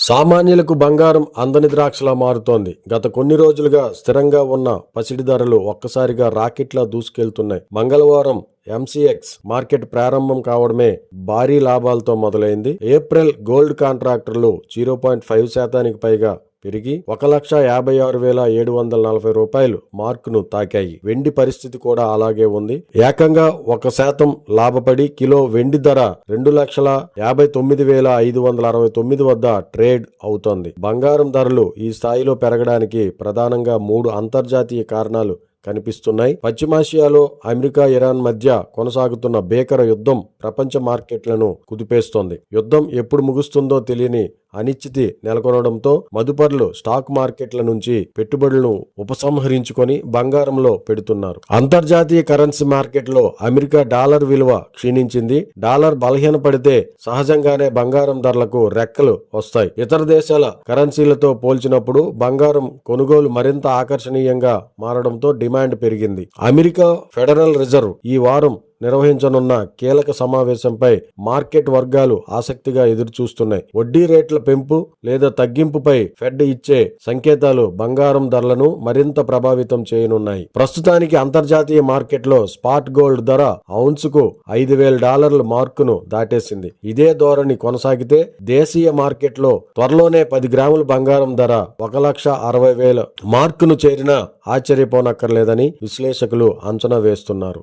సామాన్యులకు బంగారం అందని ద్రాక్షలా మారుతోంది. గత కొన్ని రోజులుగా స్థిరంగా ఉన్న పసిడి ధరలు ఒక్కసారిగా రాకెట్లా దూసుకెళ్తున్నాయి. మంగళవారం ఎంసీఎక్స్ మార్కెట్ ప్రారంభం కావడమే భారీ లాభాలతో మొదలైంది. ఏప్రిల్ గోల్డ్ కాంట్రాక్టర్లు 0.5% పైగా పెరిగి 1,56,740 రూపాయలు మార్కును తాకాయి. వెండి పరిస్థితి కూడా అలాగే ఉంది. ఏకంగా 1% లాభపడి కిలో వెండి ధర 2,59,569 వద్ద ట్రేడ్ అవుతోంది. బంగారం ధరలు ఈ స్థాయిలో పెరగడానికి ప్రధానంగా 3 అంతర్జాతీయ కారణాలు కనిపిస్తున్నాయి. పశ్చిమాసియాలో అమెరికా, ఇరాన్ మధ్య కొనసాగుతున్న భీకర యుద్ధం ప్రపంచ మార్కెట్లను కుదిపేస్తోంది. యుద్ధం ఎప్పుడు ముగుస్తుందో తెలియని అనిశ్చితి నెలకొనడంతో మదుపర్లు స్టాక్ మార్కెట్ల నుంచి పెట్టుబడులను ఉపసంహరించుకొని బంగారంలో పెడుతున్నారు. అంతర్జాతీయ కరెన్సీ మార్కెట్లో అమెరికా డాలర్ విలువ క్షీణించింది. డాలర్ బలహీనపడితే సహజంగానే బంగారం ధరలకు రెక్కలు వస్తాయి. ఇతర దేశాల కరెన్సీలతో పోల్చినప్పుడు బంగారం కొనుగోలు మరింత ఆకర్షణీయంగా మారడంతో డిమాండ్ పెరిగింది. అమెరికా ఫెడరల్ రిజర్వ్ ఈ వారం నిర్వహించనున్న కీలక సమావేశంపై మార్కెట్ వర్గాలు ఆసక్తిగా ఎదురుచూస్తున్నాయి. వడ్డీ రేట్ల పెంపు లేదా తగ్గింపుపై ఫెడ్ ఇచ్చే సంకేతాలు బంగారం ధరలను మరింత ప్రభావితం చేయనున్నాయి. ప్రస్తుతానికి అంతర్జాతీయ మార్కెట్లో స్పాట్ గోల్డ్ ధర ఔన్సుకు $5,000 మార్కును దాటేసింది. ఇదే ధోరణి కొనసాగితే దేశీయ మార్కెట్లో త్వరలోనే 10 గ్రాముల బంగారం ధర 1,60,000 మార్కును చేరినా ఆశ్చర్యపోనక్కర్లేదని విశ్లేషకులు అంచనా వేస్తున్నారు.